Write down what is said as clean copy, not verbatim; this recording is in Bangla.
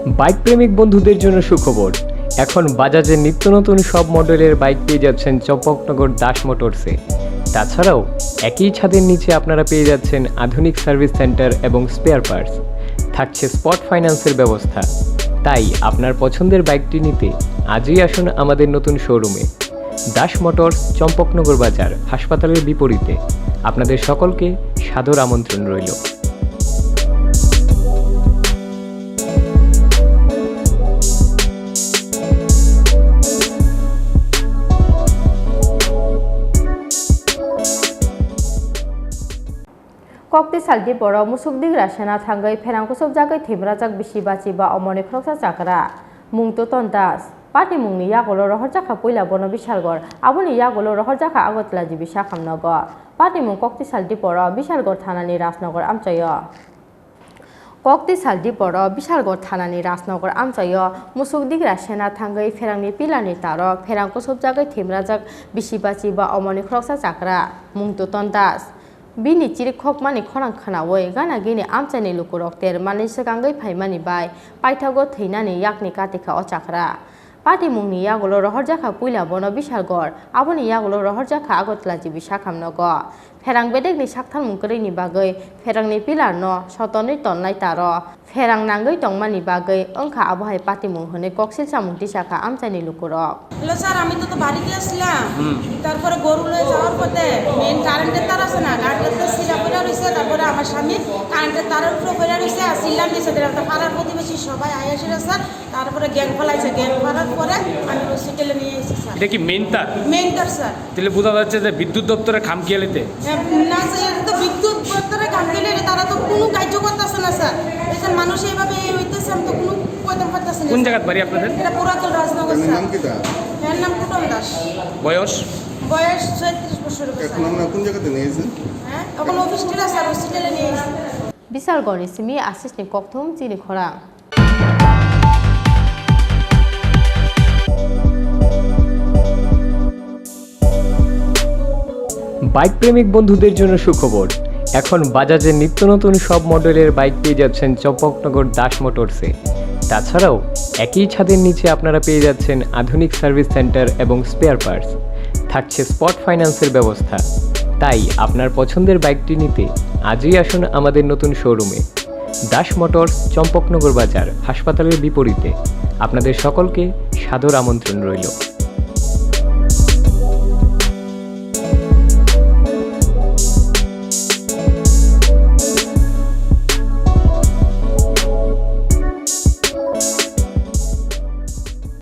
বাইক প্রেমিক বন্ধুদের জন্য সুখবর। এখন বাজাজের নিত্য নতুন সব মডেলের বাইক পেয়ে যাচ্ছেন চম্পকনগর দাস মোটরসে। তাছাড়াও একই ছাদের নিচে আপনারা পেয়ে যাচ্ছেন আধুনিক সার্ভিস সেন্টার এবং স্পেয়ার পার্টস। থাকছে স্পট ফাইন্যান্সের ব্যবস্থা। তাই আপনার পছন্দের বাইকটি নিতে আজই আসুন আমাদের নতুন শোরুমে। দাস মোটরস, চম্পকনগর বাজার, হাসপাতালের বিপরীতে। আপনাদের সকলকে সাদর আমন্ত্রণ রইল। কক্তি সালটি বড় মুসুকদিক রাসেনা থাঙ্গাই ফেরাংকুসব জাগাই থেমরাজাক বিশি বাচি বা অমনে খরকসা চাকরা মুংততন দাস পাটি মুংনি ইয়াগলো রহর জাখা পয়লা বন বিশালগড় আবনি ইয়াগলো রহর জাখা আগতলা জিবি শাখামনগর পাটি মুং কক্তি সালটি বড় বিশালগড় থানানি রাজনগর আমচায় কক্তি সালটি বড় বিশালগড় থানানি রাজনগর আমচায় মুসুকদিক রাসেনা থাঙ্গাই ফেরাংনি পিলানি তারক ফেরাংকুসব জাগাই থেমরাজাক বিশি বাচি বা অমনে খরকসা চাকরা মুংততন Das bini ciri khok mani khorang khana woi gana gini amchani lukurok ter mani sekangai phaimani bai paithago theinani yakni katika ochakra pati mungni yagolo rohor jakha puila bono bishalgor aboni yagolo rohor jakha agotla jibi sakhamnogo ferang bedekni sakthal mungkreini bagai ferangni pilar no sotoni tonnai taro ferang nangai tongmani bagai ongkha abohai pati mung hone koksil samungti sakha amchani lukurok hello sir আমি তো বাড়িতে আসলাম তারপরে গরু লয়ে যাওয়ার পথে মেন কারেন্টের তার আছে না কারেন্টের সিরা পড়ে রয়েছে তারপরে আমার স্বামী কারেন্টের তারের উপরে পড়ে রয়েছে আর সিলাম দিয়েছে একটা পাড়ার প্রতিবেশী সবাই আইসে স্যার তারপরে গ্যাং ফেলাইছে গ্যাং ফেলার পরে আমি হসপিটালে নিয়ে এসেছি স্যার এটা কি মেন তার স্যার তাহলে বোঝা যাচ্ছে যে বিদ্যুৎ দপ্তরে খামখেয়ালিতে না স্যার তো বিদ্যুৎ দপ্তরে খামখেয়ালিতে তারা তো কোনো কার্য করতেছে না স্যার এখানে মানুষ এইভাবে হইতেছে আমি তো কোনো কইতে পারতেছি না কোন জায়গায় বাড়ি আপনাদের এটা পুরাতন রাজনগর স্যার এর নাম কুটন দাস বয়স 36 বছর এখন আমরা কোন জায়গাতে নিয়েছেন হ্যাঁ এখন অফিসটিরা স্যার হসপিটালে নিয়ে এসেছি বিশালগড়নি সিমি আশিসনি ককথুম চিনি খরা বাইক প্রেমিক বন্ধুদের জন্য সুখবর। এখন বাজাজের নিত্য নতুন সব মডেলের বাইক পেয়ে যাচ্ছেন চম্পকনগর দাস মোটরসে। তাছাড়াও একই ছাদের নিচে আপনারা পেয়ে যাচ্ছেন আধুনিক সার্ভিস সেন্টার এবং স্পেয়ার পার্টস। থাকছে স্পট ফাইন্যান্সের ব্যবস্থা। তাই আপনার পছন্দের বাইকটি নিতে আজই আসুন আমাদের নতুন শোরুমে। দাস মোটরস, চম্পকনগর বাজার, হাসপাতালের বিপরীতে। আপনাদের সকলকে সাদর আমন্ত্রণ রইল।